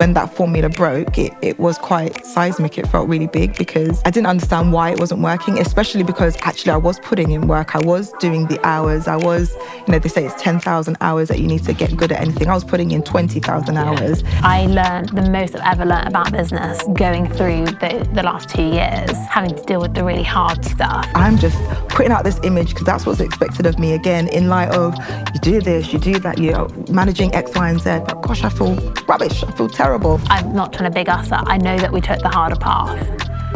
When that formula broke, it was quite seismic. It felt really big because I didn't understand why it wasn't working, especially because actually I was putting in work. I was doing the hours. I was, they say it's 10,000 hours that you need to get good at anything. I was putting in 20,000 hours. I learned the most I've ever learned about business going through the last 2 years, having to deal with the really hard stuff. I'm just putting out this image because that's what's expected of me, again, in light of you do this, you do that, you're managing X, Y, and Z. But gosh, I feel rubbish. I feel terrible. I'm not trying to big us up. I know that we took the harder path.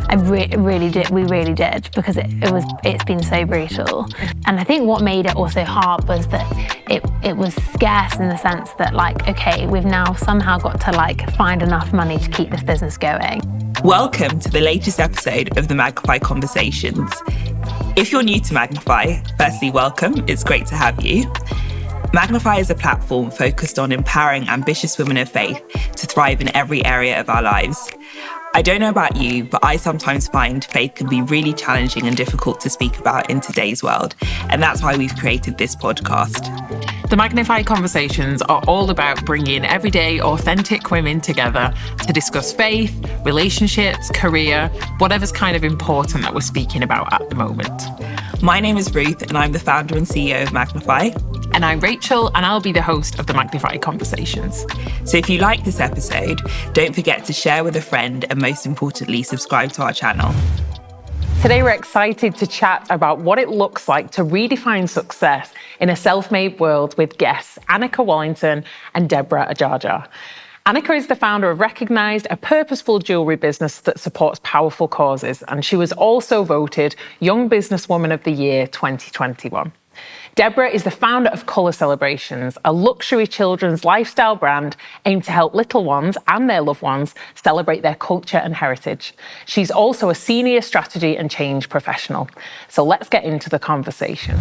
I really did. We really did, because it's been so brutal. And I think what made it also hard was that it was scarce in the sense that, like, okay, we've now somehow got to like find enough money to keep this business going. Welcome to the latest episode of the Magnify Conversations. If you're new to Magnify, firstly, welcome. It's great to have you. Magnify is a platform focused on empowering ambitious women of faith to thrive in every area of our lives. I don't know about you, but I sometimes find faith can be really challenging and difficult to speak about in today's world. And that's why we've created this podcast. The Magnify Conversations are all about bringing everyday, authentic women together to discuss faith, relationships, career, whatever's kind of important that we're speaking about at the moment. My name is Ruth, and I'm the founder and CEO of Magnify. And I'm Rachel, and I'll be the host of the Magnify Conversations. So if you like this episode, don't forget to share with a friend, and most importantly, subscribe to our channel. Today, we're excited to chat about what it looks like to redefine success in a self-made world with guests Anneka Wallington and Deborah Ajaja. Anneka is the founder of Recognised, a purposeful jewellery business that supports powerful causes, and she was also voted Young Businesswoman of the Year 2021. Deborah is the founder of Colour Celebrations, a luxury children's lifestyle brand aimed to help little ones and their loved ones celebrate their culture and heritage. She's also a senior strategy and change professional. So let's get into the conversation.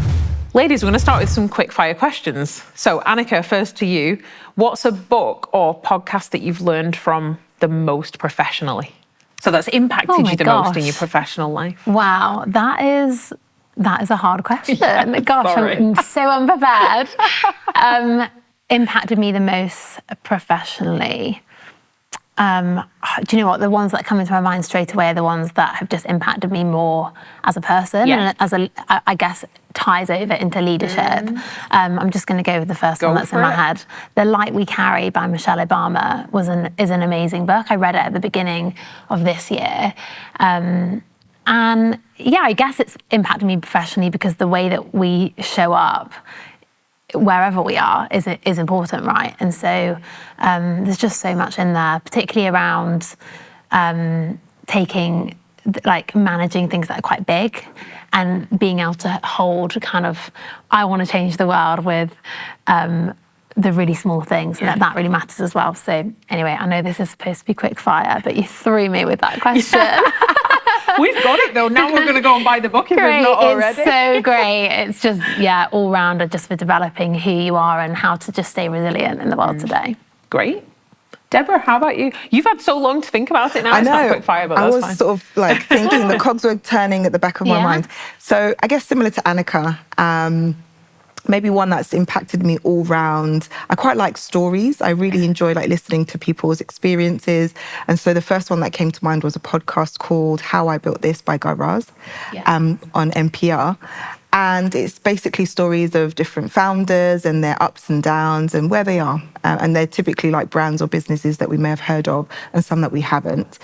Ladies, we're going to start with some quick fire questions. So Anneka, first to you. What's a book or podcast that you've learned from the most professionally? So that's impacted you the most in your professional life. Wow, that is a hard question. Gosh, I'm so unprepared. Impacted me the most professionally. Do you know what? The ones that come into my mind straight away are the ones that have just impacted me more as a person, and I guess ties over into leadership. I'm just going to go with the first one that's in my head. The Light We Carry by Michelle Obama is an amazing book. I read it at the beginning of this year. And yeah, I guess it's impacted me professionally because the way that we show up wherever we are is important, right? And so there's just so much in there, particularly around managing things that are quite big and being able to hold kind of, I want to change the world with the really small things, and that really matters as well. So anyway, I know this is supposed to be quick fire, but you threw me with that question. We've got it though. Now we're going to go and buy the book if we've not already. It's so great. It's just, all rounder just for developing who you are and how to just stay resilient in the world today. Great. Deborah, how about you? You've had so long to think about it now. I know. It's not quick fire, but that's fine. I was sort of like thinking, the cogs were turning at the back of my mind. So I guess similar to Anneka, maybe one that's impacted me all round. I quite like stories. I really enjoy listening to people's experiences. And so the first one that came to mind was a podcast called How I Built This by Guy Raz on NPR. And it's basically stories of different founders and their ups and downs and where they are. And they're typically like brands or businesses that we may have heard of and some that we haven't.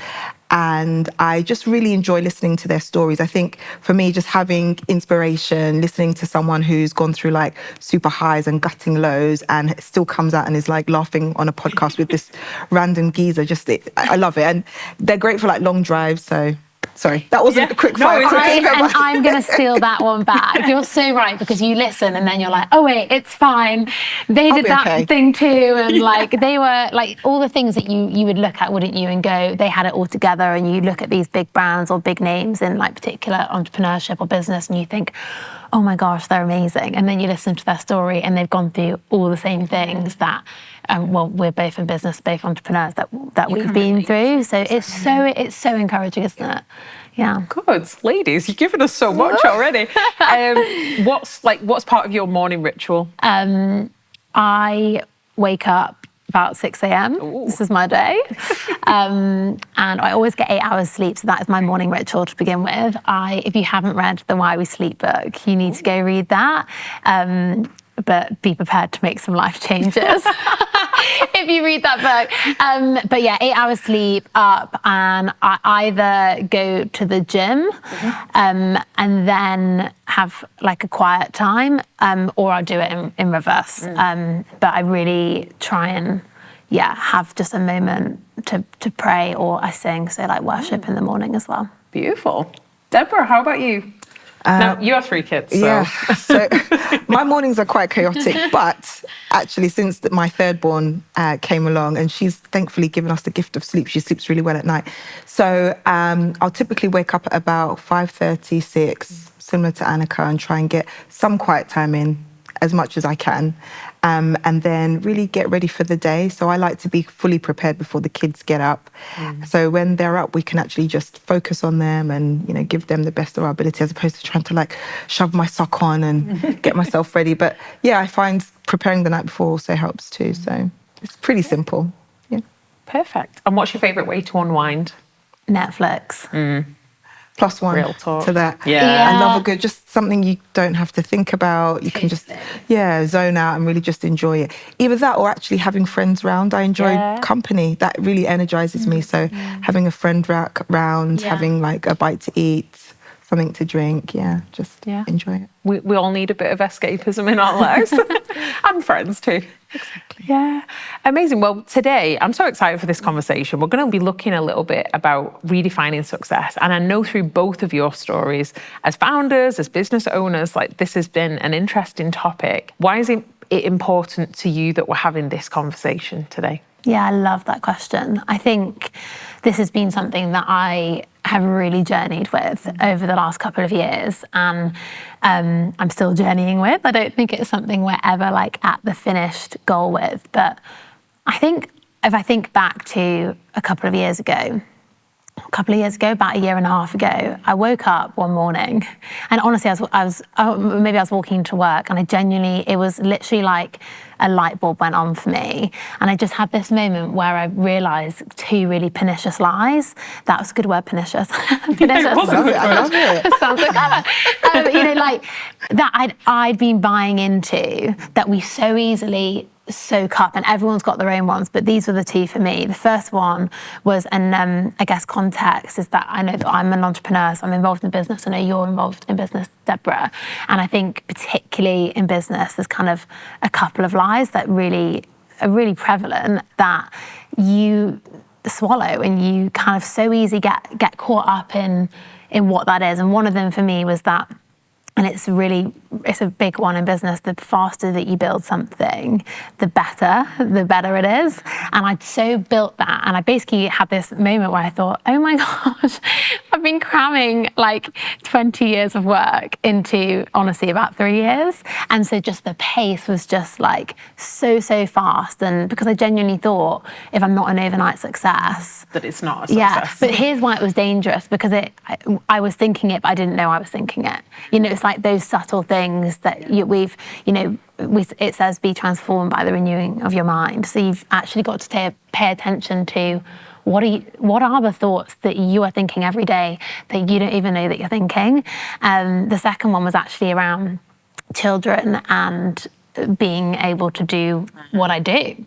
And I just really enjoy listening to their stories. I think for me, just having inspiration, listening to someone who's gone through super highs and gutting lows and still comes out and is laughing on a podcast with this random geezer, I love it. And they're great for long drives, so... Sorry, that wasn't a quick fire. And I'm going to steal that one back. You're so right, because you listen and then you're like, oh wait, it's fine. They did that thing too. And they were all the things that you would look at, wouldn't you, and go, they had it all together. And you look at these big brands or big names in particular entrepreneurship or business and you think, oh my gosh, they're amazing. And then you listen to their story and they've gone through all the same things that, we're both in business, both entrepreneurs that we've been through. So it's so encouraging, isn't it? Yeah. Good. Ladies, you've given us so much already. What's part of your morning ritual? I wake up about 6 a.m. This is my day. And I always get 8 hours sleep. So that is my morning ritual to begin with. If you haven't read the Why We Sleep book, you need to go read that. But be prepared to make some life changes if you read that book. But yeah, 8 hours sleep up, and I either go to the gym and then have like a quiet time, or I'll do it in reverse. But I really try and have just a moment to pray, or I sing, so like worship in the morning as well. Beautiful. Deborah, how about you? Now, you have 3 kids, so... Yeah, so my mornings are quite chaotic, but actually since my third born came along, and she's thankfully given us the gift of sleep, she sleeps really well at night. So I'll typically wake up at about 5:30, 6, similar to Anneka, and try and get some quiet time in as much as I can. And then really get ready for the day. So I like to be fully prepared before the kids get up. So when they're up, we can actually just focus on them and, give them the best of our ability, as opposed to trying to like shove my sock on and get myself ready. But yeah, I find preparing the night before also helps too. So it's pretty simple. Yeah. Perfect. And what's your favourite way to unwind? Netflix. Plus one Real talk. to that. Yeah. I love just something you don't have to think about. You can just, zone out and really just enjoy it. Either that or actually having friends round. I enjoy company. That really energizes me. So having a friend round, having like a bite to eat, something to drink. Enjoy it. We all need a bit of escapism in our lives. And friends too. Exactly. Yeah. Amazing. Well, today, I'm so excited for this conversation. We're going to be looking a little bit about redefining success. And I know through both of your stories, as founders, as business owners, like this has been an interesting topic. Why is it important to you that we're having this conversation today? Yeah, I love that question. I think this has been something that I have really journeyed with over the last couple of years, and I'm still journeying with. I don't think it's something we're ever like at the finished goal with. But I think if I think back to a couple of years ago, about a year and a half ago, I woke up one morning, and honestly, I was walking to work, and it was literally like a light bulb went on for me, and I just had this moment where I realised 2 really pernicious lies. That was a good word, pernicious. Pernicious. I love it. Sounds so clever. Like that I'd been buying into, that we so easily soak up, and everyone's got their own ones, but these were the 2 for me. The first one was, and I guess context is that I know that I'm an entrepreneur, so I'm involved in business. I know you're involved in business, Deborah, and I think particularly in business, there's kind of a couple of lies that really are really prevalent that you swallow, and you kind of so easy get caught up in what that is. And one of them for me was that, and it's a big one in business, the faster that you build something, the better it is. And I'd so built that. And I basically had this moment where I thought, oh my gosh, I've been cramming like 20 years of work into, honestly, about 3 years. And so just the pace was just like so fast. And because I genuinely thought, if I'm not an overnight success, that it's not a success. Yeah, but here's why it was dangerous, because I was thinking it, but I didn't know I was thinking it. It's like those subtle things that it says be transformed by the renewing of your mind. So you've actually got to pay attention to what are the thoughts that you are thinking every day that you don't even know that you're thinking. The second one was actually around children and being able to do what I do.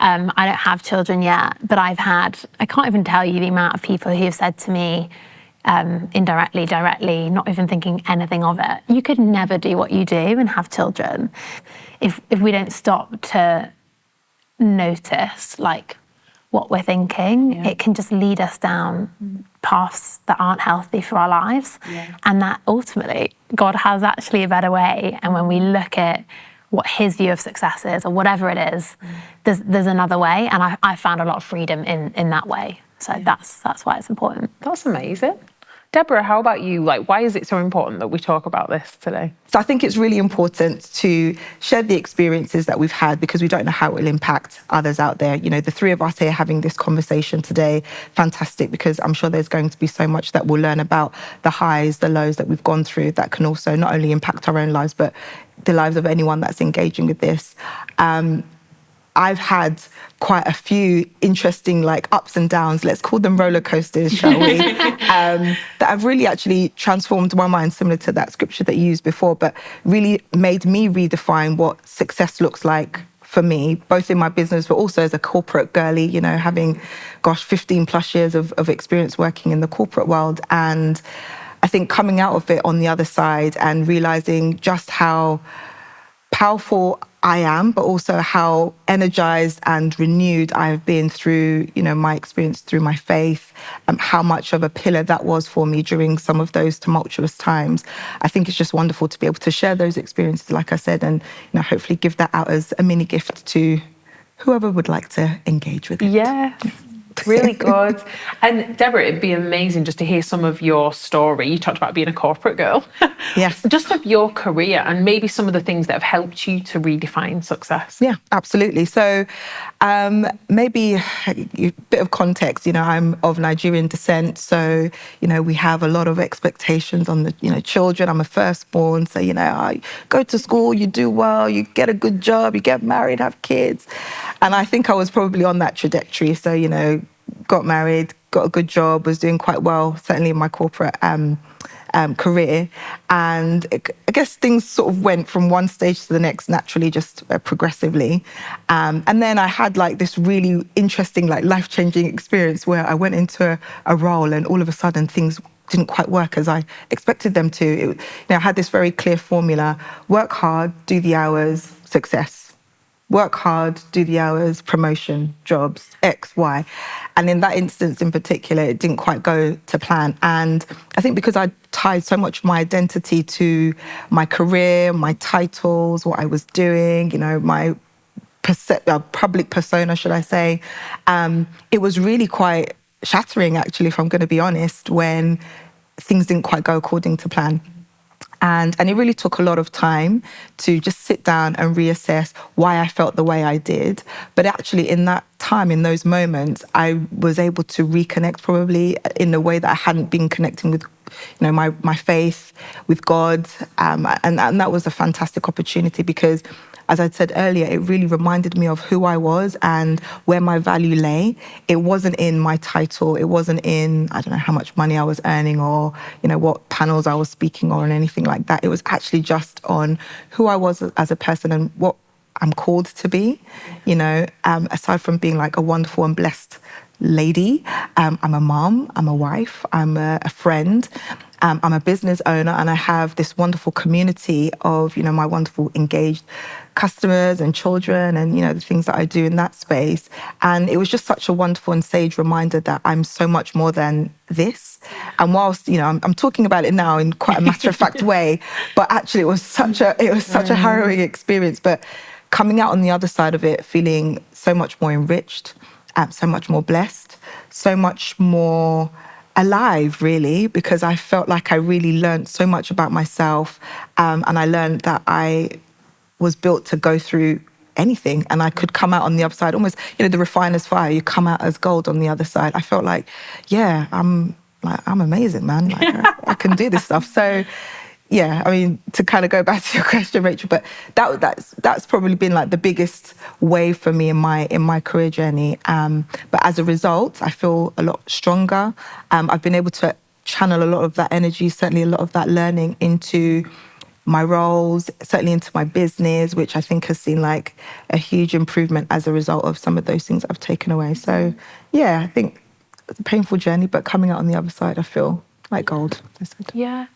I don't have children yet, but I can't even tell you the amount of people who have said to me, indirectly, directly, not even thinking anything of it, you could never do what you do and have children. If we don't stop to notice like what we're thinking, it can just lead us down paths that aren't healthy for our lives. And that ultimately God has actually a better way. And when we look at what his view of success is, or whatever it is, there's another way. And I found a lot of freedom in that way. So that's why it's important. That's amazing. Deborah, how about you? Like, why is it so important that we talk about this today? So I think it's really important to share the experiences that we've had, because we don't know how it will impact others out there. The 3 of us here having this conversation today, fantastic, because I'm sure there's going to be so much that we'll learn about the highs, the lows that we've gone through that can also not only impact our own lives, but the lives of anyone that's engaging with this. I've had quite a few interesting like ups and downs, let's call them roller coasters, shall we, that have really actually transformed my mind, similar to that scripture that you used before, but really made me redefine what success looks like for me, both in my business, but also as a corporate girly, you know, having, 15 plus years of experience working in the corporate world. And I think coming out of it on the other side and realizing just how powerful I am, but also how energized and renewed I have been through, you know, my experience through my faith, how much of a pillar that was for me during some of those tumultuous times. I think it's just wonderful to be able to share those experiences, like I said, and, you know, hopefully give that out as a mini gift to whoever would like to engage with it. Yeah. Really good. And Deborah, it'd be amazing just to hear some of your story. You talked about being a corporate girl. Yes. Just of your career and maybe some of the things that have helped you to redefine success. Yeah, absolutely. So maybe a bit of context, you know, I'm of Nigerian descent. So, you know, we have a lot of expectations on the, you know, children. I'm a firstborn. So, you know, I go to school, you do well, you get a good job, you get married, have kids. And I think I was probably on that trajectory. So, you know, got married, got a good job, was doing quite well, certainly in my corporate career. And I guess things sort of went from one stage to the next naturally, just progressively. And then I had like this really interesting, like life-changing experience where I went into a role and all of a sudden things didn't quite work as I expected them to. You know, I had this very clear formula: work hard, do the hours, success. Work hard, do the hours, promotion, jobs, X, Y. And in that instance in particular, it didn't quite go to plan. And I think because I tied so much of my identity to my career, my titles, what I was doing, you know, my public persona, should I say, it was really quite shattering, actually, if I'm going to be honest, when things didn't quite go according to plan. And it really took a lot of time to just sit down and reassess why I felt the way I did. But actually in that time, in those moments, I was able to reconnect probably in a way that I hadn't been connecting with, you know, my faith, with God. And that was a fantastic opportunity because, as I said earlier, it really reminded me of who I was and where my value lay. It wasn't in my title. It wasn't in, I don't know, how much money I was earning or, you know, what panels I was speaking on or anything like that. It was actually just on who I was as a person and what I'm called to be, you know, aside from being like a wonderful and blessed lady. I'm a mom, I'm a wife, I'm a friend. I'm a business owner, and I have this wonderful community of, you know, my wonderful engaged customers and children and, you know, the things that I do in that space. And it was just such a wonderful and sage reminder that I'm so much more than this. And whilst, you know, I'm talking about it now in quite a matter-of-fact way, but actually it was such a harrowing experience. But coming out on the other side of it, feeling so much more enriched, so much more blessed, so much more alive, really, because I felt like I really learned so much about myself, and I learned that I was built to go through anything and I could come out on the other side, almost, you know, the refiner's fire, you come out as gold on the other side. I felt like, yeah, I'm amazing, man. Like, I can do this stuff. So yeah, I mean, to kind of go back to your question, Rachel, but that's probably been like the biggest wave for me in my career journey. But as a result, I feel a lot stronger. I've been able to channel a lot of that energy, certainly a lot of that learning into my roles, certainly into my business, which I think has seen like a huge improvement as a result of some of those things I've taken away. So yeah, I think it's a painful journey, but coming out on the other side, I feel like gold. Yeah.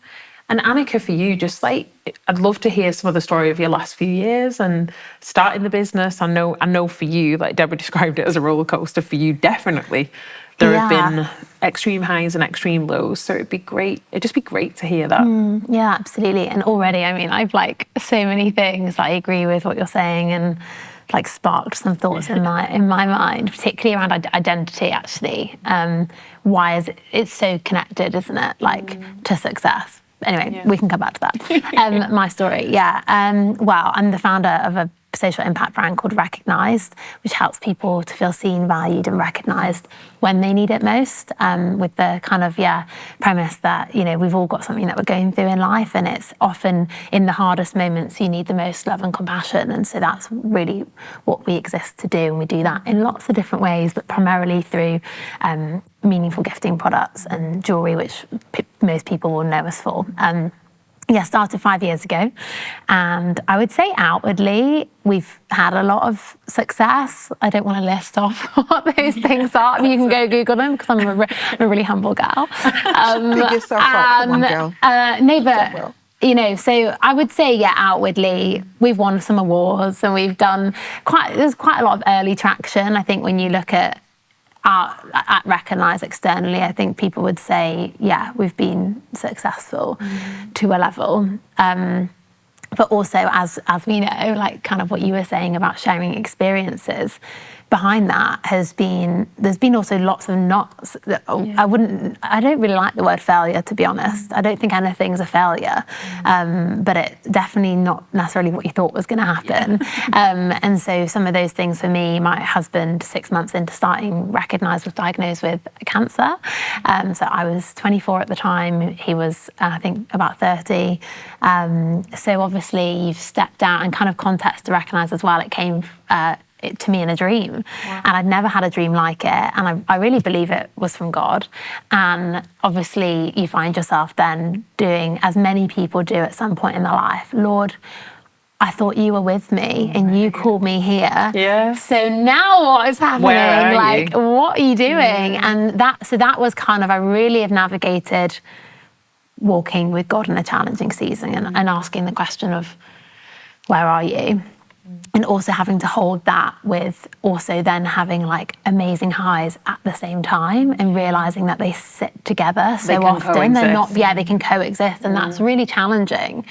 And Anneka, for you, just like, I'd love to hear some of the story of your last few years and starting the business. I know for you, like Deborah described it as a roller coaster, for you, definitely. There have been extreme highs and extreme lows. So it'd just be great to hear that. Yeah, absolutely. And already, I mean, I've like so many things. I agree with what you're saying and like sparked some thoughts in my mind, particularly around identity, actually. Why is it's so connected, isn't it? Like to success. Anyway, we can come back to that. My story, well, I'm the founder of a social impact brand called Recognised, which helps people to feel seen, valued and recognised when they need it most, with the kind of, premise that, we've all got something that we're going through in life, and it's often in the hardest moments you need the most love and compassion. And so that's really what we exist to do. And we do that in lots of different ways, but primarily through meaningful gifting products and jewellery, which most people will know us for. Started 5 years ago, and I would say outwardly we've had a lot of success. I don't want to list off what those things are. You can go Google them because I'm a really humble gal. Big yourself up, come on, girl. No, but so I would say, outwardly we've won some awards and we've done there's quite a lot of early traction. I think when you look at Recognised externally, I think people would say, we've been successful to a level. But also, as we know, like kind of what you were saying about sharing experiences, behind that there's been also lots of nots. I don't really like the word failure, to be honest. I don't think anything's a failure, but it's definitely not necessarily what you thought was going to happen. And so some of those things for me, my husband, 6 months into starting Recognised, was diagnosed with cancer. So I was 24 at the time. He was, I think, about 30. So obviously you've stepped out, and kind of context to Recognised as well. It came to me in a dream. Wow. And I'd never had a dream like it, and I really believe it was from God. And obviously you find yourself then doing, as many people do at some point in their life, Lord, I thought you were with me and you called me here. Yeah. So now what is happening? Like, what are you doing? And that was kind of, I really have navigated walking with God in a challenging season and asking the question of, where are you? And also having to hold that with also then having like amazing highs at the same time, and realizing that they sit together so often. They're not, they can coexist, and that's really challenging,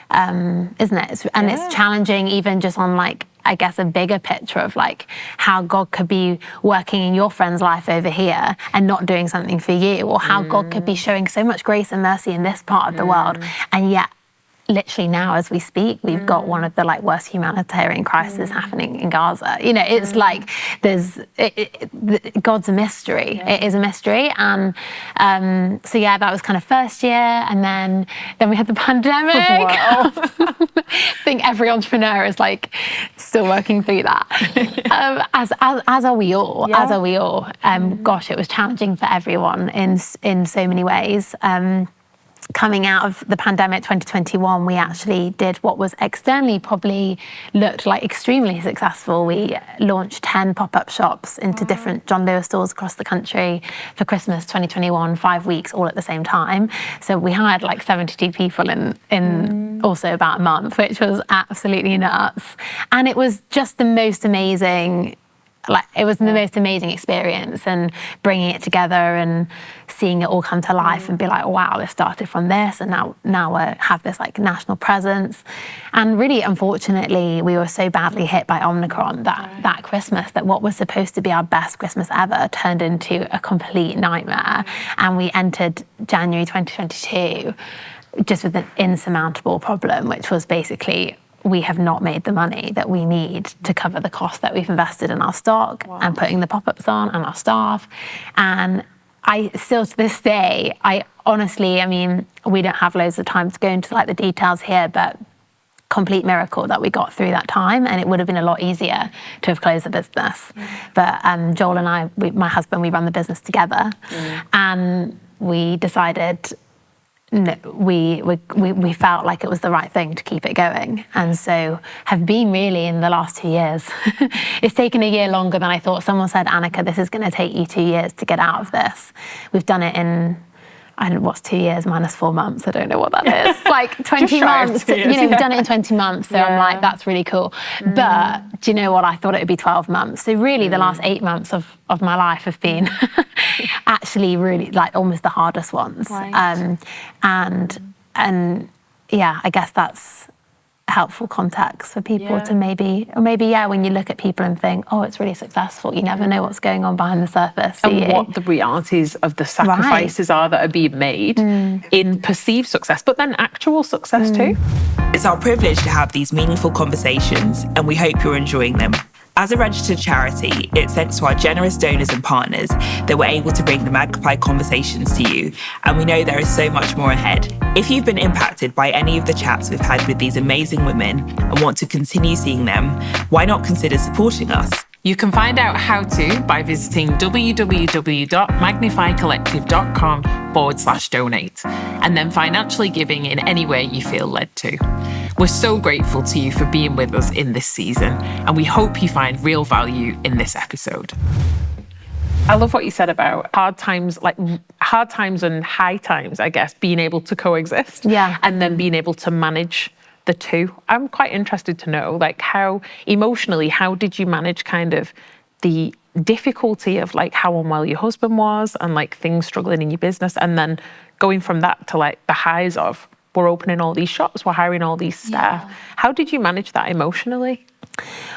isn't it? It's challenging even just on like, I guess, a bigger picture of like how God could be working in your friend's life over here and not doing something for you, or how God could be showing so much grace and mercy in this part of the world, and yet literally now as we speak, we've got one of the like worst humanitarian crises happening in Gaza. It's like God's a mystery. It is a mystery. And so that was kind of first year, and then we had the pandemic. Wow. I think every entrepreneur is like still working through that. As are we all. Yeah. As are we all. Gosh, it was challenging for everyone in so many ways. Coming out of the pandemic 2021, we actually did what was externally probably looked like extremely successful. We launched 10 pop-up shops into different John Lewis stores across the country for Christmas 2021, 5 weeks all at the same time. So we hired like 72 people in also about a month, which was absolutely nuts. And it was just the most amazing experience, and bringing it together and seeing it all come to life and be like, wow, this started from this, and now we have this like national presence. And really, unfortunately, we were so badly hit by Omicron that Christmas, that what was supposed to be our best Christmas ever turned into a complete nightmare. And we entered January 2022 just with an insurmountable problem, which was basically, we have not made the money that we need to cover the cost that we've invested in our stock and putting the pop-ups on and our staff. And I still, to this day, I honestly, we don't have loads of time to go into like the details here, but complete miracle that we got through that time, and it would have been a lot easier to have closed the business. But Joel and I, my husband, we run the business together, and we decided, we felt like it was the right thing to keep it going, and so have been really in the last 2 years. It's taken a year longer than I thought. Someone said, Anneka, this is going to take you 2 years to get out of this. We've done it in, I don't know, what's 2 years minus 4 months? I don't know what that is. Like 20 months. We've done it in 20 months. So I'm like, that's really cool. But do you know what? I thought it would be 12 months. So really the last 8 months of my life have been actually really like almost the hardest ones. Right. And I guess that's helpful context for people to maybe when you look at people and think, oh, it's really successful, you never know what's going on behind the surface, and what the realities of the sacrifices are that are being made in perceived success, but then actual success too. It's our privilege to have these meaningful conversations, and we hope you're enjoying them. As a registered charity, it's thanks to our generous donors and partners that we're able to bring the Magnify conversations to you, and we know there is so much more ahead. If you've been impacted by any of the chats we've had with these amazing women and want to continue seeing them, why not consider supporting us? You can find out how to by visiting www.magnifycollective.com/donate and then financially giving in any way you feel led to. We're so grateful to you for being with us in this season, and we hope you find real value in this episode. I love what you said about hard times and high times, I guess, being able to coexist. Yeah. And then being able to manage the two. I'm quite interested to know, like, how emotionally, how did you manage kind of the difficulty of like how unwell your husband was and like things struggling in your business, and then going from that to like the highs of we're opening all these shops, we're hiring all these staff. How did you manage that emotionally?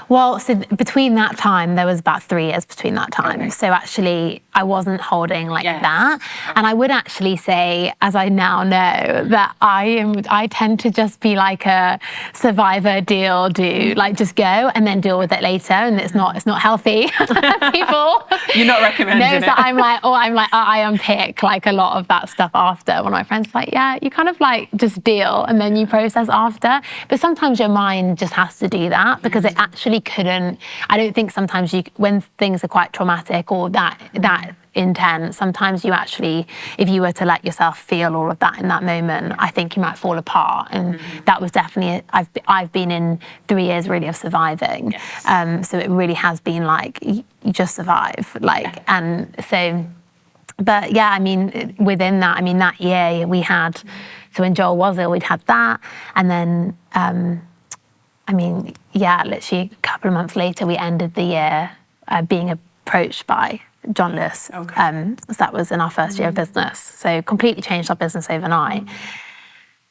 Well, so between that time, there was about 3 years between that time. Okay. So actually, I wasn't holding like that. And I would actually say, as I now know, that I tend to just be like a survivor, do, like just go and then deal with it later. And it's not healthy. People. You're not recommending it. So I unpick like a lot of that stuff after. One of my friends was like, yeah, you kind of like just deal and then you process after. But sometimes your mind just has to do that because it actually couldn't. I don't think sometimes when things are quite traumatic or that intense, sometimes you actually, if you were to let yourself feel all of that in that moment, I think you might fall apart. And that was definitely, I've been in 3 years really of surviving. Yes. So it really has been like, you just survive. And so, but yeah, I mean, within that, I mean, that year we had, so when Joel was ill, we'd had that. And then, literally a couple of months later, we ended the year being approached by John Lewis. Okay. So that was in our first year of business. So completely changed our business overnight.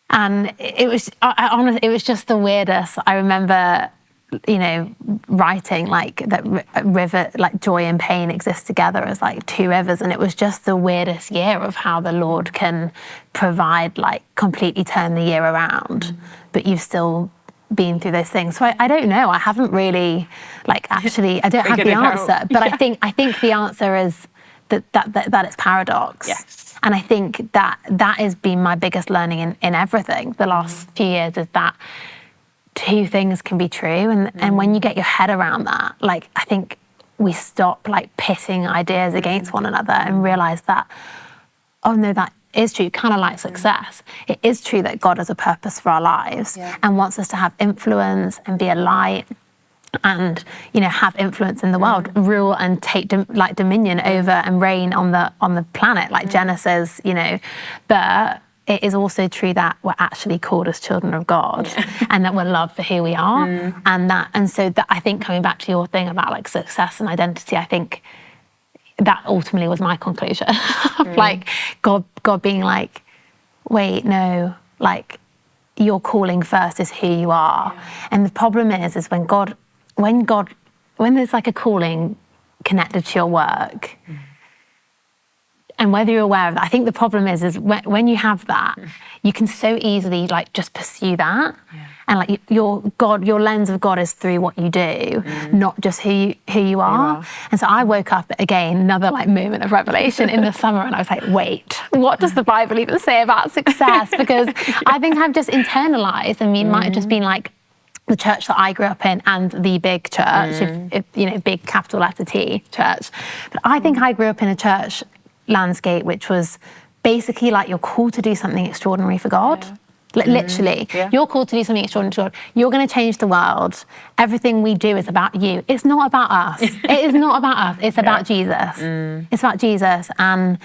And it was, honestly, it was just the weirdest. I remember, writing like that river, like joy and pain exist together as like two rivers. And it was just the weirdest year of how the Lord can provide, like completely turn the year around, but you've still been through those things. So I don't know. I haven't really, like, actually, I don't have the answer. But I think the answer is that it's paradox. Yes. And I think that has been my biggest learning in everything the last few years, is that two things can be true. And when you get your head around that, like, I think we stop like pitting ideas against one another and realize that, oh no, that is true, kind of like success. It is true that God has a purpose for our lives and wants us to have influence and be a light and, have influence in the world, rule and take dominion over and reign on the planet, like Genesis, but it is also true that we're actually called as children of God and that we're loved for who we are. And so I think, coming back to your thing about like success and identity, I think that ultimately was my conclusion. Like God being like, wait, no, like your calling first is who you are. And the problem is when there's like a calling connected to your work, and whether you're aware of that, I think the problem is when you have that, you can so easily like just pursue that. And like your lens of God is through what you do, not just who you are. And so I woke up again, another like moment of revelation in the summer, and I was like, wait, what does the Bible even say about success? Because I think I've just internalized, I mean, it might have just been like the church that I grew up in and the big church, if big capital letter T church. But I think I grew up in a church landscape which was basically like, you're called to do something extraordinary for God. Literally, you're called to do something extraordinary for God. You're going to change the world. Everything we do is about you. It's not about us. It is not about us. It's about Jesus. It's about Jesus, and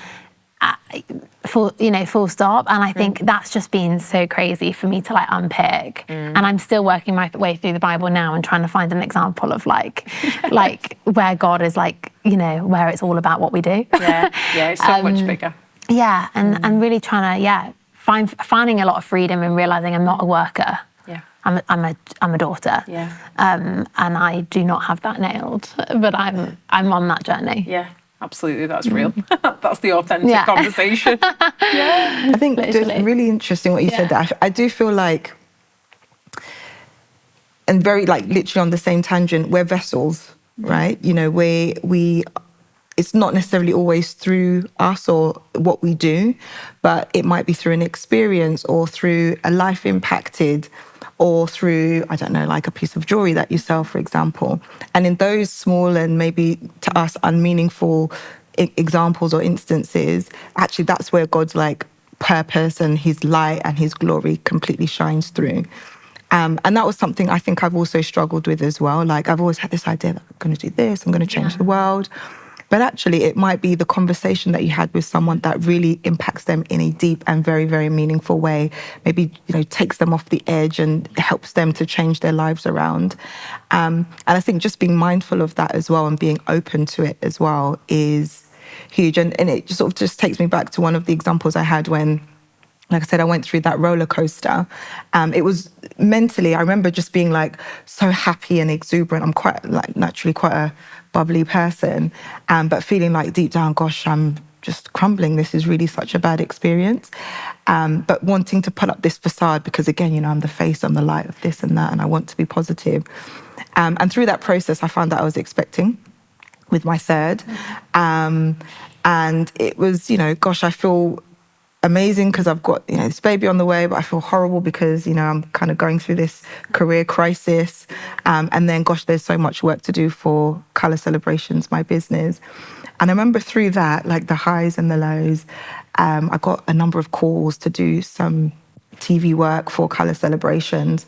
full stop. And I think that's just been so crazy for me to like unpick. And I'm still working my way through the Bible now and trying to find an example of like where God is like, where it's all about what we do. It's so much bigger. And really trying to, finding a lot of freedom and realizing I'm not a worker. I'm a daughter. Yeah. And I do not have that nailed, but I'm on that journey. Yeah, absolutely. That's real. That's the authentic conversation. I think it's really interesting what you said there. I do feel like, and very like literally on the same tangent, we're vessels, right? You know, we it's not necessarily always through us or what we do, but it might be through an experience or through a life impacted or through, I don't know, like a piece of jewelry that you sell, for example. And in those small and maybe to us unmeaningful examples or instances, actually that's where God's like purpose and his light and his glory completely shines through. And that was something I think I've also struggled with as well. Like I've always had this idea that I'm going to do this, I'm going to change the world. But actually it might be the conversation that you had with someone that really impacts them in a deep and very, very meaningful way. Maybe, you know, takes them off the edge and helps them to change their lives around. And I think just being mindful of that as well and being open to it as well is huge. And it sort of just takes me back to one of the examples I had when, like I said, I went through that roller coaster. It was mentally, I remember just being like so happy and exuberant. I'm quite like naturally quite a bubbly person, but feeling like deep down, gosh, I'm just crumbling. This is really such a bad experience. But wanting to put up this facade because again, you know, I'm the face, I'm the light of this and that, and I want to be positive. And through that process, I found that I was expecting with my third. And it was, you know, gosh, I feel amazing because I've got, you know, this baby on the way, but I feel horrible because, you know, I'm kind of going through this career crisis. And then, gosh, there's so much work to do for Colour Celebrations, my business. And I remember through that, like the highs and the lows, I got a number of calls to do some TV work for Colour Celebrations.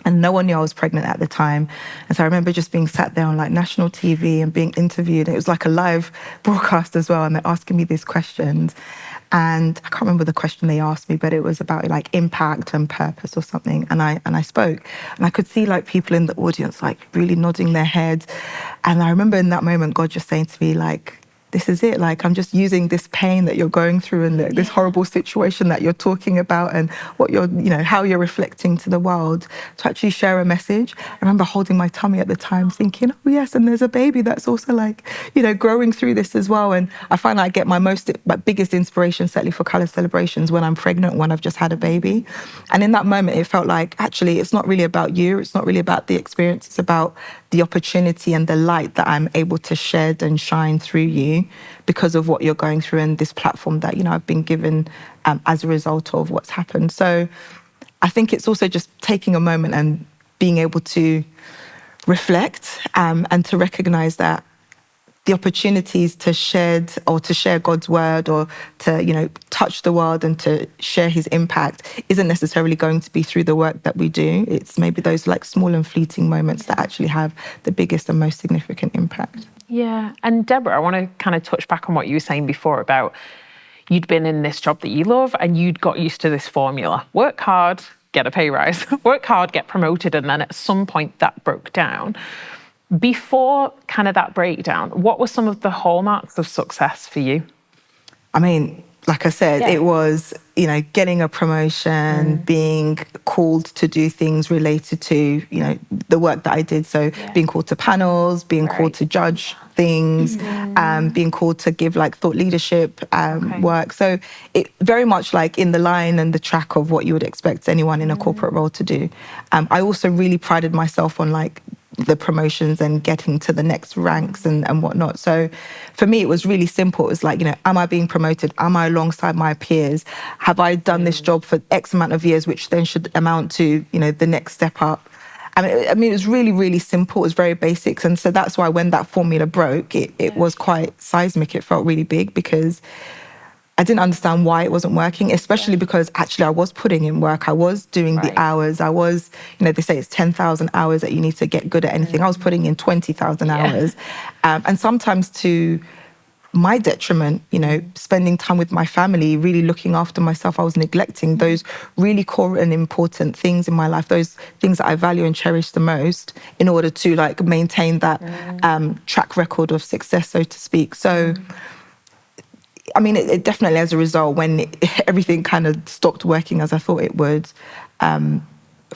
And no one knew I was pregnant at the time. And so I remember just being sat there on like national TV and being interviewed. It was like a live broadcast as well. And they're asking me these questions. And I can't remember the question they asked me, but it was about like impact and purpose or something. And I spoke, and I could see like people in the audience like really nodding their heads. And I remember in that moment, God just saying to me like, this is it. Like, I'm just using this pain that you're going through and this horrible situation that you're talking about and what you're, you know, how you're reflecting to the world to actually share a message. I remember holding my tummy at the time thinking, oh yes, and there's a baby that's also like, you know, growing through this as well. And I find I get my biggest inspiration certainly for Colour Celebrations when I'm pregnant, when I've just had a baby. And in that moment, it felt like, actually, it's not really about you. It's not really about the experience. It's about the opportunity and the light that I'm able to shed and shine through you because of what you're going through and this platform that, you know, I've been given as a result of what's happened. So I think it's also just taking a moment and being able to reflect and to recognize that the opportunities to shed or to share God's word or to, you know, touch the world and to share his impact isn't necessarily going to be through the work that we do. It's maybe those like small and fleeting moments that actually have the biggest and most significant impact. Yeah. And Deborah, I want to kind of touch back on what you were saying before about you'd been in this job that you love and you'd got used to this formula. Work hard, get a pay rise. Work hard, get promoted. And then at some point that broke down. Before kind of that breakdown, what were some of the hallmarks of success for you? I mean, like I said, it was, you know, getting a promotion, being called to do things related to, you know, the work that I did. So being called to panels, being called to judge things, being called to give like thought leadership work. So it very much like in the line and the track of what you would expect anyone in a corporate role to do. I also really prided myself on like the promotions and getting to the next ranks and whatnot. So for me, it was really simple. It was like, you know, am I being promoted? Am I alongside my peers? Have I done this job for X amount of years, which then should amount to, you know, the next step up? I mean, it was really, really simple. It was very basic. And so that's why when that formula broke, it was quite seismic. It felt really big because I didn't understand why it wasn't working, especially because actually I was putting in work. I was doing the hours. I was, you know, they say it's 10,000 hours that you need to get good at anything. I was putting in 20,000 hours. And sometimes to my detriment, you know, spending time with my family, really looking after myself. I was neglecting those really core and important things in my life, those things that I value and cherish the most in order to like maintain that track record of success, so to speak. So I mean, it definitely, as a result, when everything kind of stopped working as I thought it would,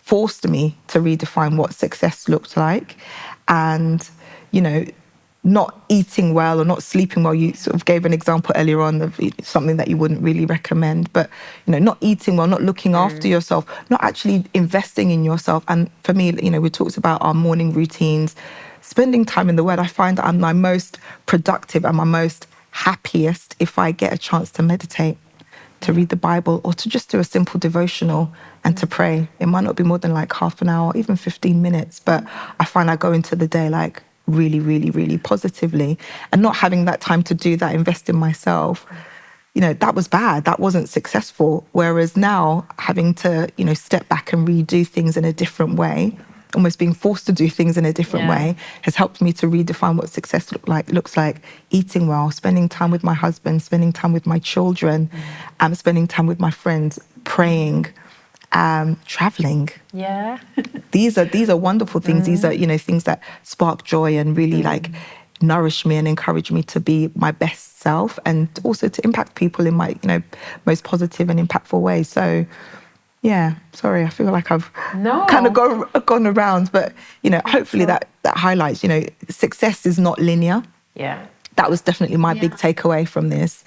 forced me to redefine what success looked like. And, you know, not eating well or not sleeping well, you sort of gave an example earlier on of something that you wouldn't really recommend, but, you know, not eating well, not looking after yourself, not actually investing in yourself. And for me, you know, we talked about our morning routines, spending time in the Word. I find that I'm my most productive and my most happiest if I get a chance to meditate, to read the Bible, or to just do a simple devotional and to pray. It might not be more than like half an hour, even 15 minutes, but I find I go into the day like really, really, really positively. And not having that time to do that, invest in myself, you know, that was bad. That wasn't successful. Whereas now having to, you know, step back and redo things in a different way, almost being forced to do things in a different way, has helped me to redefine what success looks like. Eating well, spending time with my husband, spending time with my children, spending time with my friends, praying, traveling. Yeah. These are wonderful things. These are, you know, things that spark joy and really like nourish me and encourage me to be my best self, and also to impact people in my, you know, most positive and impactful ways. So yeah, sorry, I feel like I've kind of gone around, but, you know, hopefully that highlights, you know, success is not linear. Yeah. That was definitely my big takeaway from this.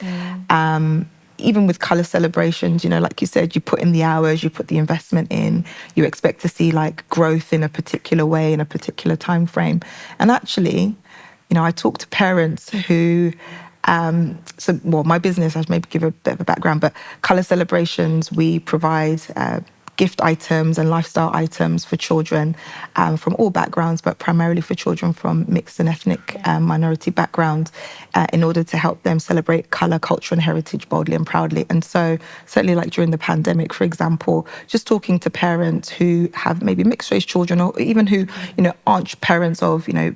Even with colour celebrations, you know, like you said, you put in the hours, you put the investment in, you expect to see like growth in a particular way, in a particular time frame. And actually, you know, I talk to parents who, my business, I'll maybe give a bit of a background, but colour celebrations, we provide gift items and lifestyle items for children from all backgrounds, but primarily for children from mixed and ethnic minority backgrounds, in order to help them celebrate colour, culture and heritage boldly and proudly. And so certainly like during the pandemic, for example, just talking to parents who have maybe mixed race children, or even who, you know, aren't parents of, you know,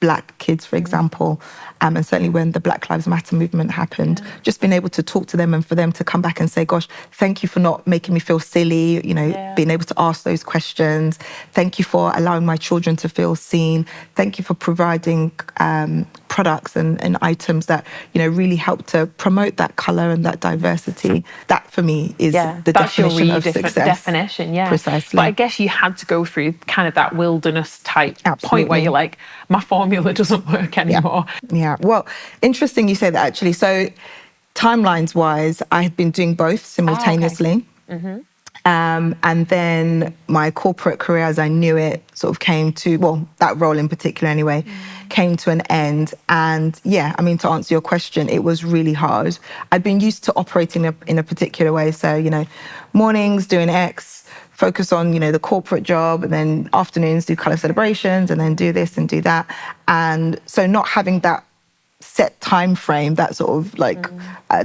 Black kids, for example, and certainly when the Black Lives Matter movement happened, just being able to talk to them and for them to come back and say, gosh, thank you for not making me feel silly, you know, being able to ask those questions. Thank you for allowing my children to feel seen. Thank you for providing products and items that, you know, really help to promote that colour and that diversity. That for me is the definition of success. Definition, Precisely. But I guess you had to go through kind of that wilderness type point where you're like, my formula doesn't work anymore. Yeah. Well, interesting you say that, actually. So timelines wise, I had been doing both simultaneously. And then my corporate career, as I knew it, sort of came to, well, that role in particular anyway, came to an end. And yeah, I mean, to answer your question, it was really hard. I'd been used to operating in a particular way. So, you know, mornings doing X, focus on, you know, the corporate job, and then afternoons do colour celebrations, and then do this and do that. And so not having that set time frame, that sort of like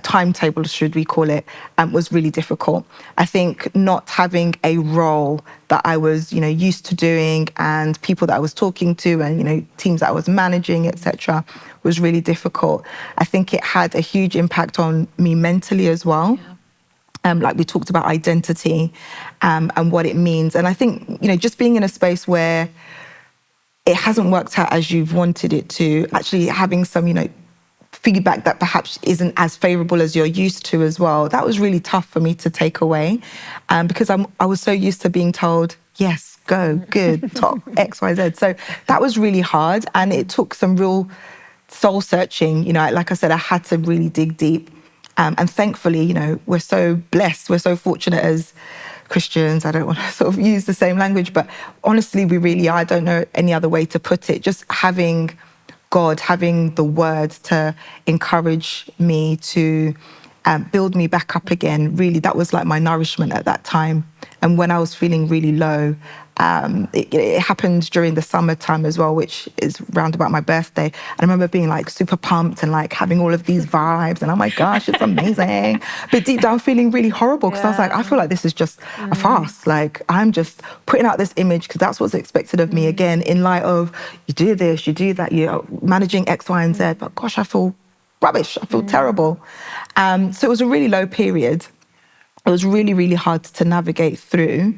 timetable, should we call it, was really difficult. I think not having a role that I was, you know, used to doing, and people that I was talking to, and, you know, teams that I was managing, etc., was really difficult. I think it had a huge impact on me mentally as well. Like we talked about identity and what it means. And I think, you know, just being in a space where it hasn't worked out as you've wanted it to, actually having some, you know, feedback that perhaps isn't as favourable as you're used to as well, that was really tough for me to take away, because I was so used to being told, yes, go, good, top, X, Y, Z. So that was really hard, and it took some real soul searching. You know, like I said, I had to really dig deep. And thankfully, you know, we're so blessed, we're so fortunate as Christians. I don't want to sort of use the same language, but honestly, we really are. I don't know any other way to put it. Just having God, having the word to encourage me, to build me back up again. Really, that was like my nourishment at that time. And when I was feeling really low, it happened during the summertime as well, which is round about my birthday. And I remember being like super pumped and like having all of these vibes, and oh my gosh, it's amazing. But deep down feeling really horrible, because I was like, I feel like this is just a farce. Like, I'm just putting out this image because that's what's expected of me, again, in light of you do this, you do that, you're managing X, Y, and Z. But gosh, I feel rubbish. I feel terrible. So it was a really low period. It was really, really hard to navigate through.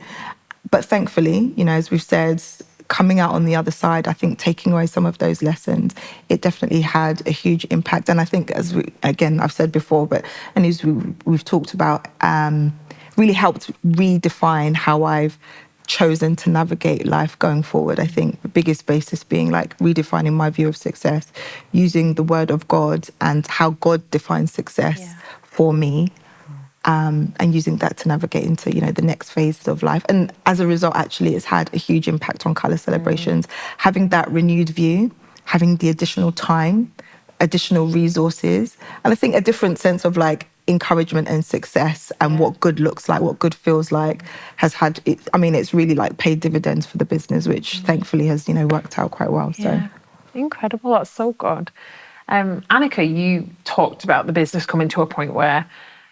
But thankfully, you know, as we've said, coming out on the other side, I think taking away some of those lessons, it definitely had a huge impact. And I think, as I've said before, but and as we've talked about, really helped redefine how I've chosen to navigate life going forward. I think the biggest basis being like redefining my view of success, using the word of God and how God defines success for me, and using that to navigate into, you know, the next phases of life. And as a result, actually, it's had a huge impact on colour celebrations. Having that renewed view, having the additional time, additional resources, and I think a different sense of like encouragement and success and what good looks like, what good feels like, has had, it's really like paid dividends for the business, which thankfully has, you know, worked out quite well. So incredible. That's so good. Anneka, you talked about the business coming to a point where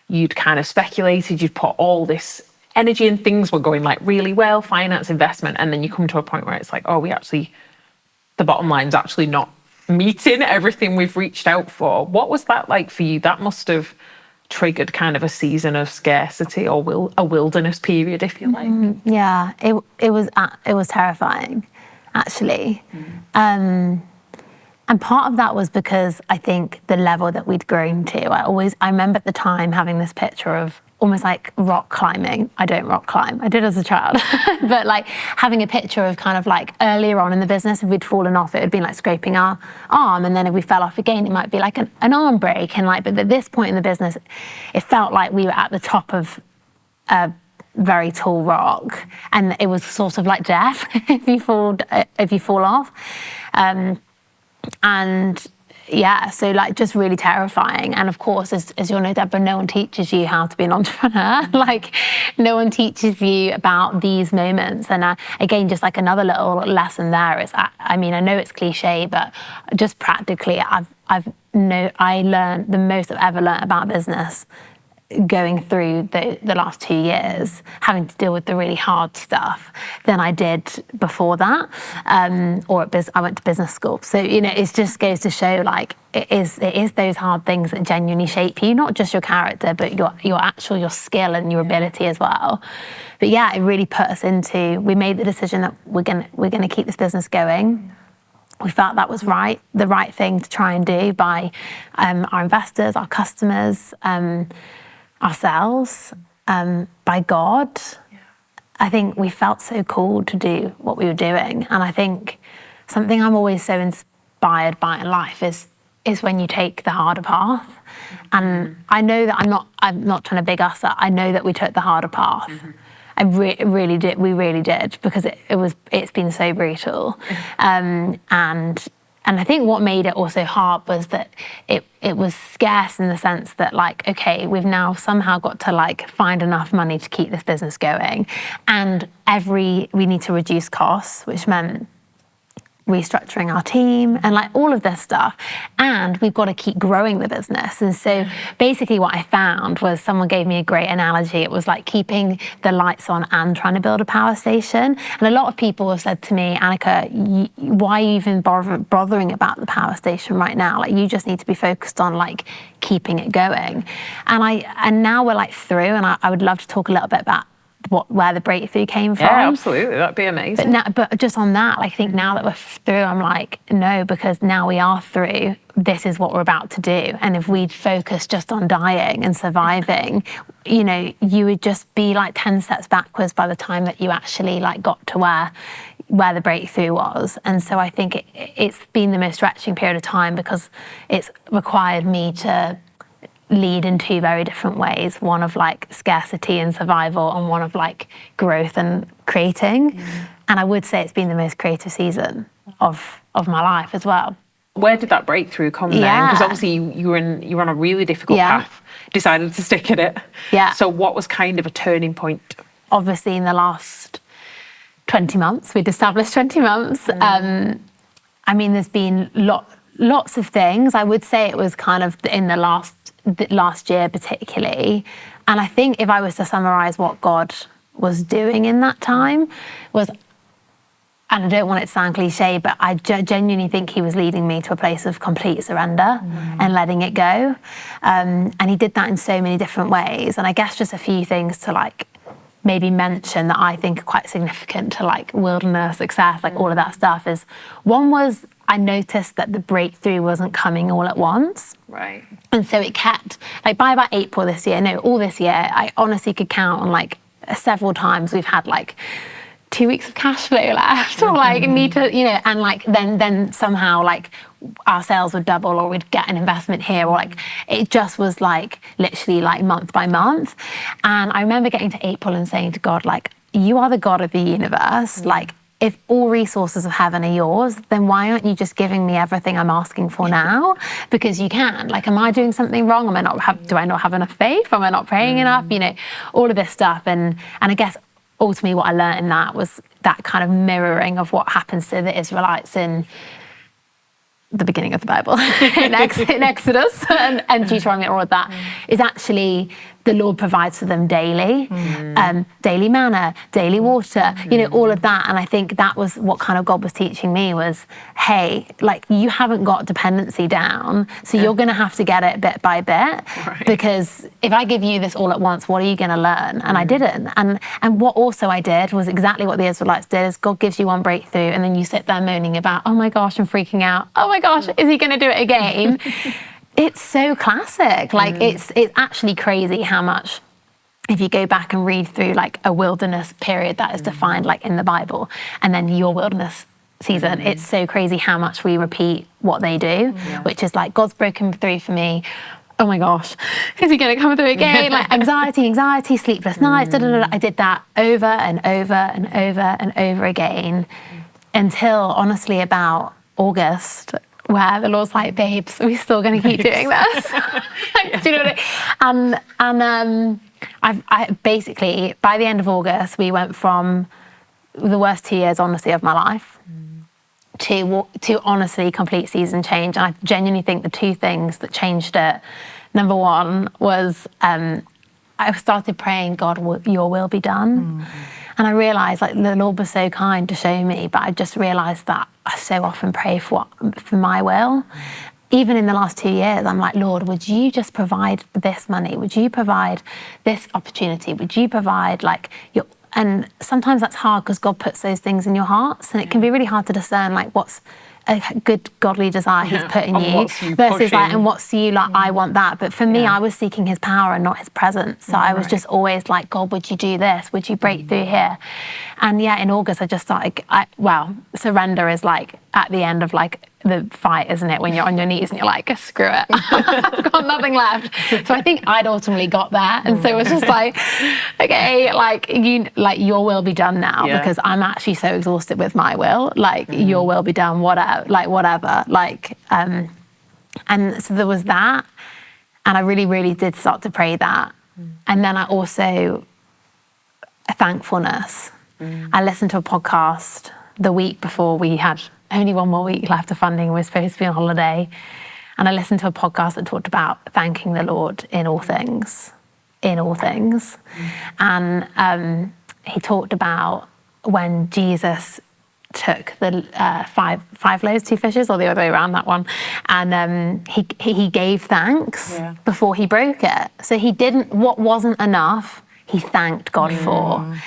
you'd kind of speculated, you'd put all this energy and things were going like really well, finance, investment, and then you come to a point where it's like, oh, the bottom line's actually not meeting everything we've reached out for. What was that like for you? That must have triggered kind of a season of scarcity or a wilderness period, if you like. Yeah, it was terrifying, actually. And part of that was because I think the level that we'd grown to, I remember at the time having this picture of almost like rock climbing. I don't rock climb. I did as a child. But like having a picture of kind of like earlier on in the business, if we'd fallen off, it would be like scraping our arm. And then if we fell off again, it might be like an arm break. And like, but at this point in the business, it felt like we were at the top of a very tall rock. And it was sort of like death if you fall off. And yeah, so like just really terrifying. And of course, as you'll know, Deborah, no one teaches you how to be an entrepreneur. Like no one teaches you about these moments. And again, just like another little lesson there is, I know it's cliche, but just practically, I learned the most I've ever learned about business going through the last 2 years, having to deal with the really hard stuff than I did before that, I went to business school. So, you know, it just goes to show like it is those hard things that genuinely shape you, not just your character, but your skill and your ability as well. But yeah, it really put us into, we made the decision that we're gonna keep this business going. We felt that was the right thing to try and do by our investors, our customers, ourselves, by God. I think we felt so called to do what we were doing. And I think something I'm always so inspired by in life is when you take the harder path. And I know that I'm not trying to big us up. I know that we took the harder path. I really did. We really did, because it's been so brutal. And I think what made it also hard was that it was scarce in the sense that like, okay, we've now somehow got to like find enough money to keep this business going. And we need to reduce costs, which meant restructuring our team and like all of this stuff. And we've got to keep growing the business. And so basically what I found was, someone gave me a great analogy. It was like keeping the lights on and trying to build a power station. And a lot of people have said to me, Anneka, why are you even bothering about the power station right now? Like, you just need to be focused on like keeping it going. And now we're like through, and I would love to talk a little bit about where the breakthrough came from. Yeah, absolutely. That'd be amazing. But just on that, I think now that we're through, I'm like, no, because now we are through, this is what we're about to do. And if we'd focused just on dying and surviving, you know, you would just be like 10 steps backwards by the time that you actually like got to where the breakthrough was. And so I think it's been the most stretching period of time, because it's required me to lead in two very different ways, one of like scarcity and survival, and one of like growth and creating. And I would say it's been the most creative season of my life as well. Where did that breakthrough come then? Because obviously you were on a really difficult path, decided to stick at it. Yeah. So what was kind of a turning point? Obviously in the last 20 months, we'd established 20 months. There's been lots of things. I would say it was kind of in the last year particularly. And I think if I was to summarize what God was doing in that time was, and I don't want it to sound cliche, but I genuinely think he was leading me to a place of complete surrender and letting it go. And he did that in so many different ways. And I guess just a few things to like maybe mention that I think are quite significant to like wilderness success, like all of that stuff, is one was, I noticed that the breakthrough wasn't coming all at once. Right. And so it kept, like by about April this year, all this year, I honestly could count on like several times we've had like 2 weeks of cash flow left, or like need to, you know, and like then somehow like our sales would double, or we'd get an investment here, or like it just was like literally like month by month. And I remember getting to April and saying to God, like, you are the God of the universe, like, if all resources of heaven are yours, then why aren't you just giving me everything I'm asking for now? Because you can. Like, am I doing something wrong? Do I not have enough faith? Am I not praying enough? You know, all of this stuff. And I guess ultimately what I learned in that was that kind of mirroring of what happens to the Israelites in the beginning of the Bible, in Exodus and Deuteronomy, all of that, is actually the Lord provides for them daily, daily manna, daily water, you know, all of that. And I think that was what kind of God was teaching me was, hey, like, you haven't got dependency down, so you're going to have to get it bit by bit, because if I give you this all at once, what are you going to learn? And I didn't. And what also I did was exactly what the Israelites did, is God gives you one breakthrough and then you sit there moaning about, oh my gosh, I'm freaking out. Oh my gosh, is he going to do it again? It's so classic. Like, it's actually crazy how much, if you go back and read through like a wilderness period that is defined like in the Bible, and then your wilderness season, it's so crazy how much we repeat what they do, which is like, God's broken through for me. Oh my gosh, is he going to come through again? Like anxiety, sleepless nights, I did that over and over and over and over again until honestly about August, where the Lord's like, babes, we're still going to keep doing this. Do you know what I mean? And I basically, by the end of August, we went from the worst 2 years, honestly, of my life to honestly complete season change. And I genuinely think the two things that changed it, number one was I started praying, God, your will be done. And I realised, like, the Lord was so kind to show me, but I just realised that I so often pray for my will. Even in the last 2 years, I'm like, Lord, would you just provide this money? Would you provide this opportunity? Would you provide like your... And sometimes that's hard because God puts those things in your hearts, and it can be really hard to discern like what's a good godly desire he's put in you versus like, and what's you like, I want that. But for me, I was seeking his power and not his presence. So I was just always like, God, would you do this? Would you break through here? And yeah, in August, I just started, surrender is like at the end of like the fight, isn't it? When you're on your knees and you're like, screw it, I've got nothing left. So I think I'd ultimately got there. And so it was just like, okay, your will be done now, because I'm actually so exhausted with my will, like your will be done, whatever. And so there was that. And I really, really did start to pray that. And then I also, thankfulness. I listened to a podcast the week before we had only one more week left of funding. We were supposed to be on holiday. And I listened to a podcast that talked about thanking the Lord in all things. And he talked about when Jesus took the five loaves, 2 fishes, or the other way around, that one. And he gave thanks before he broke it. So he didn't, what wasn't enough, he thanked God for.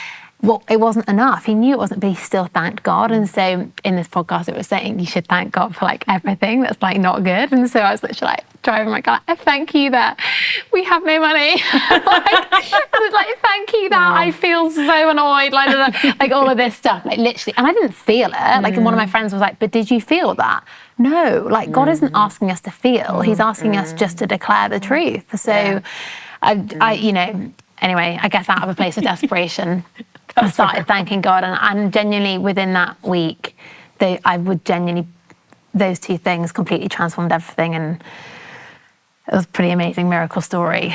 Well, it wasn't enough. He knew it wasn't, but he still thanked God. And so in this podcast, it was saying you should thank God for like everything that's like not good. And so I was literally like driving my car, I thank you that we have no money. I was like, thank you that I feel so annoyed, like all of this stuff, like literally. And I didn't feel it. Like, and one of my friends was like, but did you feel that? No, like God isn't asking us to feel. He's asking us just to declare the truth. So I you know, anyway, I guess out of a place of desperation, I started thanking God, and genuinely within that week, those two things completely transformed everything, and it was a pretty amazing miracle story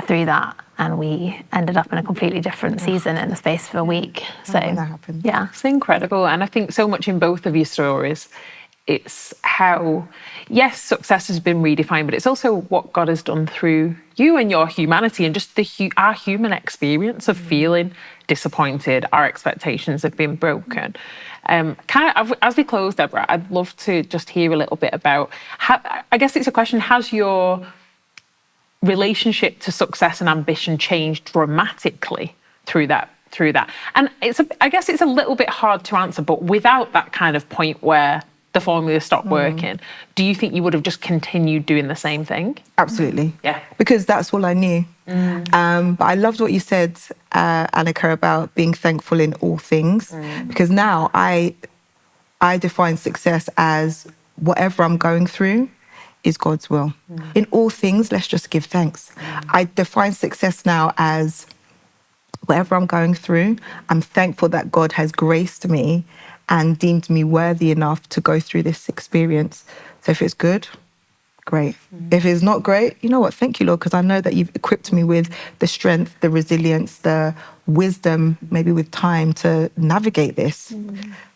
through that, and we ended up in a completely different season in the space of a week. So that happened. Yeah, it's incredible, and I think so much in both of your stories, it's how, yes, success has been redefined, but it's also what God has done through you and your humanity, and just our human experience of feeling disappointed, our expectations have been broken. As we close, Deborah, I'd love to just hear a little bit about how, I guess it's a question, has your relationship to success and ambition changed dramatically through that? And I guess it's a little bit hard to answer, but without that kind of point where the formula stopped working, do you think you would have just continued doing the same thing? Absolutely. Yeah. Because that's all I knew. But I loved what you said Anneka, about being thankful in all things, because now I define success as whatever I'm going through is God's will. In all things, let's just give thanks. I define success now as whatever I'm going through, I'm thankful that God has graced me and deemed me worthy enough to go through this experience. So if it's good, great. If it's not great, you know what? Thank you, Lord, because I know that you've equipped me with the strength, the resilience, the wisdom, maybe with time to navigate this.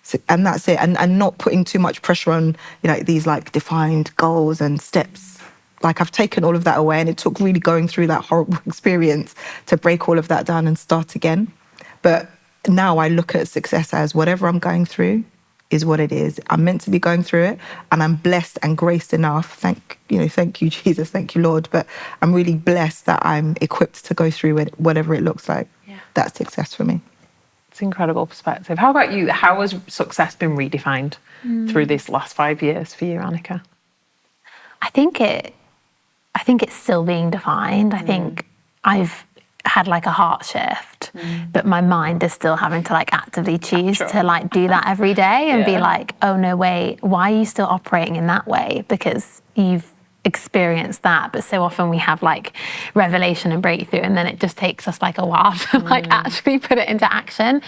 So, and that's it. And not putting too much pressure on, these like defined goals and steps. Like I've taken all of that away, and it took really going through that horrible experience to break all of that down and start again. But now I look at success as whatever I'm going through is what it is. I'm meant to be going through it, and I'm blessed and graced enough. Thank you, Jesus. Thank you, Lord. But I'm really blessed that I'm equipped to go through it, whatever it looks like. Yeah. That's success for me. It's an incredible perspective. How about you? How has success been redefined through this last 5 years for you, Anneka? I think it's still being defined. I think I've had like a heart shift, but my mind is still having to like actively choose to like do that every day and be like, oh no, wait, why are you still operating in that way? Because you've experienced that, but so often we have like revelation and breakthrough, and then it just takes us like a while to like actually put it into action.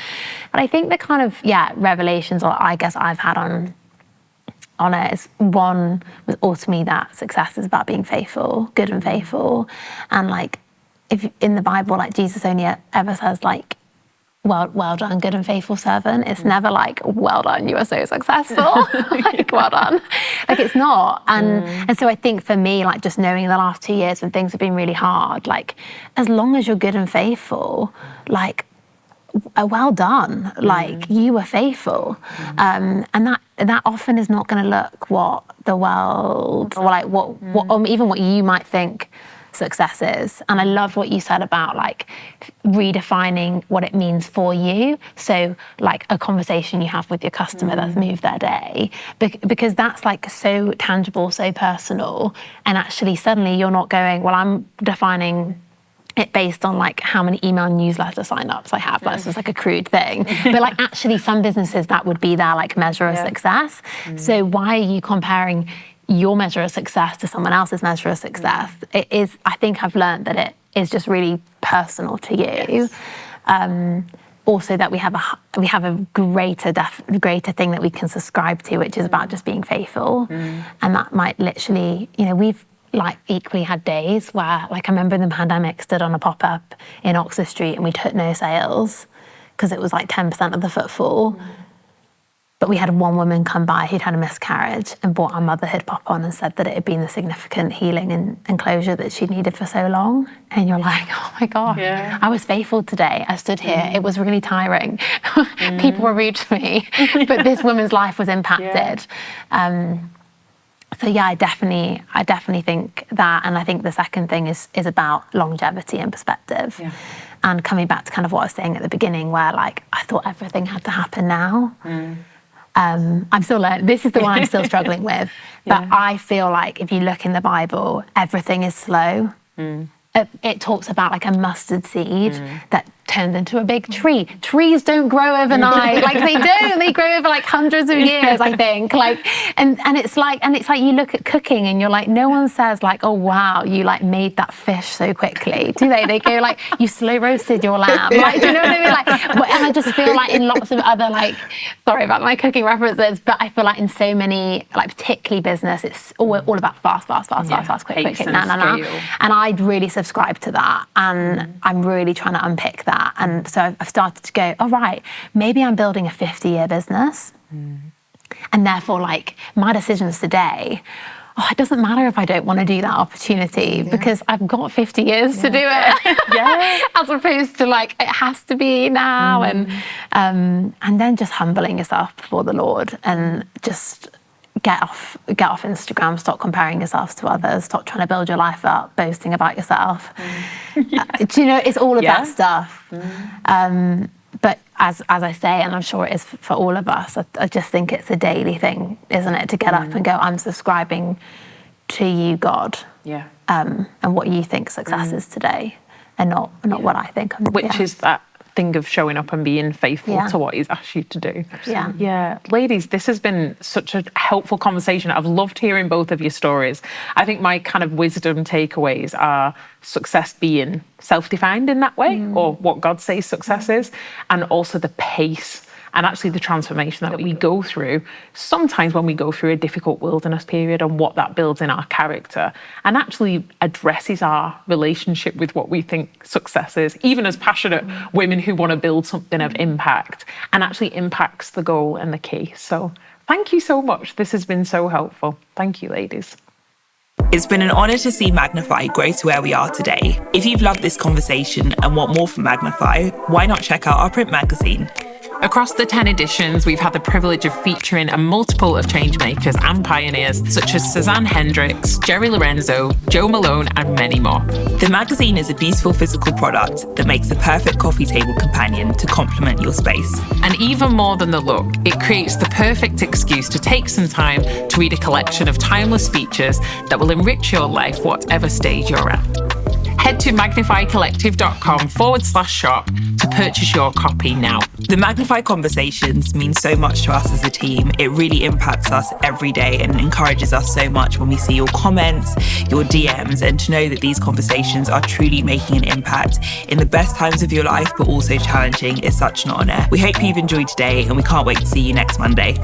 But I think the kind of revelations, or I guess I've had on it, is one was all to me that success is about being faithful, good and faithful, and like if in the Bible, like Jesus only ever says like, well done, good and faithful servant. It's never like, well done, you are so successful. Like, well done. Like, it's not. And so I think for me, like just knowing the last 2 years when things have been really hard, like as long as you're good and faithful, like well done, like you were faithful. And that often is not going to look what the world, or like what or even what you might think success is. And I love what you said about like redefining what it means for you. So like a conversation you have with your customer that's moved their day, because that's like so tangible, so personal. And actually suddenly you're not going, well, I'm defining it based on like how many email newsletter signups I have. Like, this is like a crude thing. But like actually some businesses, that would be their like measure of success. So why are you comparing your measure of success to someone else's measure of success? It is, I think I've learned that it is just really personal to you. Also that we have a greater thing that we can subscribe to, which is about just being faithful. And that might literally, we've like equally had days where, like I remember in the pandemic, stood on a pop-up in Oxford Street and we took no sales because it was like 10% of the footfall. But we had one woman come by who'd had a miscarriage and brought our motherhood pop on and said that it had been the significant healing and closure that she'd needed for so long. And you're like, oh my God, I was faithful today. I stood here. It was really tiring. People were rude to me, but this woman's life was impacted. So yeah, I definitely think that. And I think the second thing is about longevity and perspective. And coming back to kind of what I was saying at the beginning, where like I thought everything had to happen now. I'm still learning. This is the one I'm still struggling with. But I feel like if you look in the Bible, everything is slow. It talks about like a mustard seed that turned into a big tree. Trees don't grow overnight. Like they don't. They grow over like hundreds of years, I think. Like and it's like you look at cooking and you're like, no one says like, oh wow, you like made that fish so quickly, do they? They go like, you slow roasted your lamb. Like, do you know what I mean? Like, and I just feel like in lots of other like, sorry about my cooking references, but I feel like in so many, like particularly business, it's all about fast, quick, nah. And I'd really subscribe to that, and I'm really trying to unpick that. And so I've started to go, all right, maybe I'm building a 50-year business. And therefore, like, my decisions today, it doesn't matter if I don't want to do that opportunity because I've got 50 years to do it. As opposed to like, it has to be now. And then just humbling yourself before the Lord and just get off Instagram, stop comparing yourselves to others, stop trying to build your life up, boasting about yourself. Do you know, it's all of that stuff. But as I say, and I'm sure it is for all of us, I just think it's a daily thing, isn't it? To get up and go, I'm subscribing to you, God, and what you think success is today. and not what I think. Which is that thing of showing up and being faithful to what he's asked you to do. Yeah. Ladies, this has been such a helpful conversation. I've loved hearing both of your stories. I think my kind of wisdom takeaways are success being self-defined in that way, or what God says success is, and also the pace and actually the transformation that we go through sometimes when we go through a difficult wilderness period, and what that builds in our character and actually addresses our relationship with what we think success is, even as passionate women who want to build something of impact, and actually impacts the goal and the key. So thank you so much. This has been so helpful. Thank you, ladies. It's been an honour to see Magnify grow to where we are today. If you've loved this conversation and want more from Magnify, why not check out our print magazine? Across the 10 editions, we've had the privilege of featuring a multiple of changemakers and pioneers such as Suzanne Hendricks, Jerry Lorenzo, Joe Malone, and many more. The magazine is a beautiful physical product that makes the perfect coffee table companion to complement your space. And even more than the look, it creates the perfect excuse to take some time to read a collection of timeless features that will enrich your life whatever stage you're at. Head to magnifycollective.com/shop to purchase your copy now. The Magnify conversations mean so much to us as a team. It really impacts us every day and encourages us so much when we see your comments, your DMs, and to know that these conversations are truly making an impact in the best times of your life, but also challenging, is such an honour. We hope you've enjoyed today, and we can't wait to see you next Monday.